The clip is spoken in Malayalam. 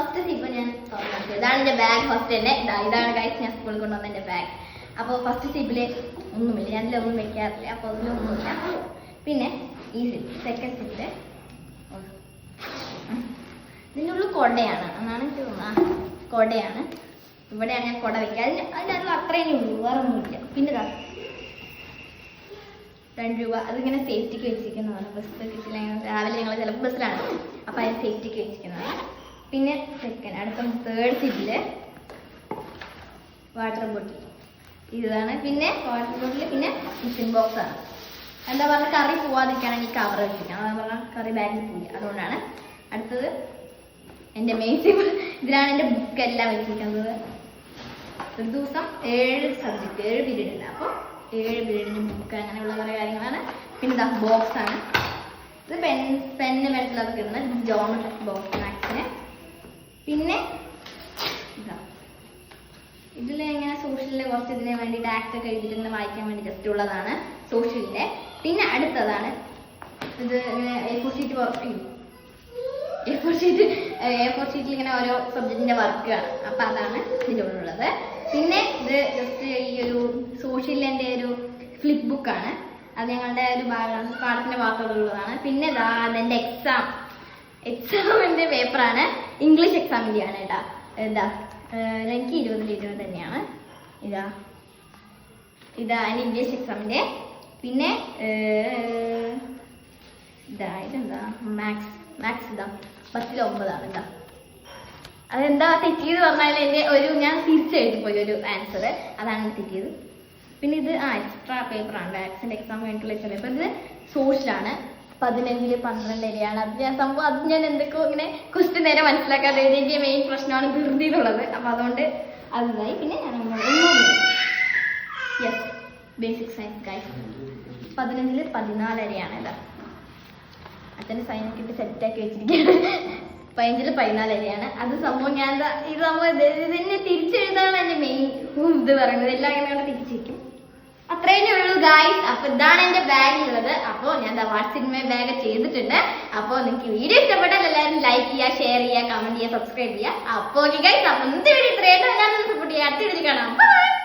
ഫസ്റ്റ് സിപ്പ് ഞാൻ തുറന്നു. ഇതാണ് എൻ്റെ ബാഗ് ഫസ്റ്റ് തന്നെ. ഇതാണ് ഗൈസ് ഞാൻ സ്കൂളിൽ കൊണ്ടുവന്ന എൻ്റെ ബാഗ്. അപ്പോൾ ഫസ്റ്റ് സിപ്പിൽ ഒന്നുമില്ല, ഞാനിലൊന്നും വെക്കാറില്ല, അപ്പോൾ അതിലൊന്നുമില്ല. പിന്നെ ഈ സിപ്പ് സെക്കൻഡ് സിപ്പിൽ ഇതിൻ്റെ ഉള്ളിൽ കൊടയാണ് എന്നാണ് എനിക്ക് തോന്നുന്നത്. കൊടയാണ്, ഇവിടെയാണ് ഞാൻ കൊട വെക്കുക. അതിനകത്ത് അത്രയും ഉള്ളൂ, വേറെ ഒന്നുമില്ല. പിന്നെ ₹2 അതിങ്ങനെ സേഫ്റ്റിക്ക് വെച്ചിരിക്കുന്നതാണ്. ബസ് കിട്ടില്ല, രാവിലെ ഞങ്ങൾ ചിലപ്പോൾ ബസ്സിലാണ്, അപ്പോൾ അതിന് സേഫ്റ്റിക്ക് വെച്ചിരിക്കുന്നതാണ്. പിന്നെ സെക്കൻഡ് അടുത്ത തേർഡ് സിപ്പിൽ വാട്ടർ ബോട്ടിൽ ഇതാണ്. പിന്നെ വാട്ടർ ബോട്ടിൽ, പിന്നെ ടിഫിൻ ബോക്സ് ആണ്. എന്താ പറഞ്ഞാൽ കറി പോവാതിരിക്കുകയാണെങ്കിൽ കവർ വെച്ചിരിക്കാം, അതാ പറഞ്ഞാൽ കറി ബാഗിൽ പോയി, അതുകൊണ്ടാണ്. അടുത്തത് എൻ്റെ മെയിൻ സിപ്പ്. ഇതിലാണ് എൻ്റെ ബുക്കെല്ലാം വെച്ചിരിക്കുന്നത്. ഒരു ദിവസം 7 സബ്ജക്റ്റ് 7 പീരീഡ് ഉണ്ട്, അപ്പോൾ 7 പീരീഡിൻ്റെ ബുക്ക് അങ്ങനെയുള്ള കുറേ കാര്യങ്ങളാണ്. പിന്നെ ഇതാ ബോക്സ് ആണ്. ഇത് പെന്ന് പെൻസിലൊക്കെ ഇടുന്ന ജോമെട്രിക് ബോക്സ് മാക്സിന്. പിന്നെ ഇതാ ഇതിൽ ഇങ്ങനെ സോഷ്യലിലെ കുറച്ച് ഇതിന് വേണ്ടിയിട്ട് ആക്റ്റൊക്കെ എഴുതിയിട്ട് ഇങ്ങനെ വായിക്കാൻ വേണ്ടി ജസ്റ്റ് ഉള്ളതാണ് സോഷ്യലിൻ്റെ. പിന്നെ അടുത്തതാണ് ഇത് ഇങ്ങനെ A4 ഷീറ്റിൽ ഇങ്ങനെ ഓരോ സബ്ജക്റ്റിൻ്റെ വർക്കാണ്, അപ്പം അതാണ് ഇതിലുള്ളത്. പിന്നെ ഇത് ജസ്റ്റ് ഈ ഒരു സോഷ്യലിൻ്റെ ഒരു ഫ്ലിപ്പ് ബുക്കാണ്, അത് ഞങ്ങളുടെ ഒരു പാഠത്തിൻ്റെ ഭാഗത്തുള്ളതാണ്. പിന്നെ ഇതാ അതെൻ്റെ എക്സാമിൻ്റെ പേപ്പറാണ്, ഇംഗ്ലീഷ് എക്സാമിൻ്റെയാണ് കേട്ടോ. എനിക്ക് 20 തന്നെയാണ്. ഇതാ അതിന് ഇംഗ്ലീഷ് എക്സാമിൻ്റെ. പിന്നെ ഇതെന്താ മാത്സ് ഇതാ 10/9 അതെന്താ തെറ്റിയത് പറഞ്ഞാൽ എൻ്റെ ഞാൻ തിരിച്ചെഴുതി പോയി ഒരു ആൻസർ, അതാണ് തെറ്റിയത്. പിന്നെ ഇത് എക്സ്ട്രാ പേപ്പറാണ്, മാത്സിൻ്റെ എക്സാം വേണ്ടിയിട്ടുള്ള എക്സാം പേപ്പർ. ഇത് സോഷ്യലാണ്, 15-12 വരെയാണ്. അത് ഞാൻ എന്തൊക്കെയോ ഇങ്ങനെ ക്വസ്റ്റ്യൻ നേരെ മനസ്സിലാക്കാതെ എഴുതിയ മെയിൻ പ്രശ്നമാണ് ധൃതിയിലുള്ളത്, അപ്പോൾ അതുകൊണ്ട് അതായി. പിന്നെ ഞാൻ ബേസിക് സയൻസ് ഗൈസ് 15-14 വരെയാണ്. അച്ഛൻ്റെ സൈനൊക്കെ ഇട്ട് സെറ്റാക്കി വെച്ചിരിക്കുകയാണ്. 15-14 വരെയാണ്. അത് സംഭവം ഞാൻ ഇത് ഇതിനെ തിരിച്ചെഴുതാനാണ് എൻ്റെ മെയിൻ ഇത് പറയുന്നത്. എല്ലാം ഇങ്ങനെ തിരിച്ചിരിക്കും. അത്രയേ ഉള്ളൂ ഗായ്സ്. അപ്പോൾ ഇതാണ് എൻ്റെ ബാഗിലുള്ളത്. അപ്പോൾ ഞാൻ വാട്സിന്മേ ബാഗ് ചെയ്തിട്ടുണ്ട്. അപ്പോൾ നിങ്ങൾക്ക് വീഡിയോ ഇഷ്ടപ്പെട്ടാൽ എല്ലാവരും ലൈക്ക് ചെയ്യുക, ഷെയർ ചെയ്യുക, കമൻറ്റ് ചെയ്യുക, സബ്സ്ക്രൈബ് ചെയ്യുക. അപ്പോൾ ഗൈസ്, അപ്പോൾ ഇന്നത്തെ വീഡിയോ ഇത്രയായിട്ട് എല്ലാവരും സപ്പോർട്ട് ചെയ്യുക. അടുത്ത വീഡിയോ കാണാം. ബൈ.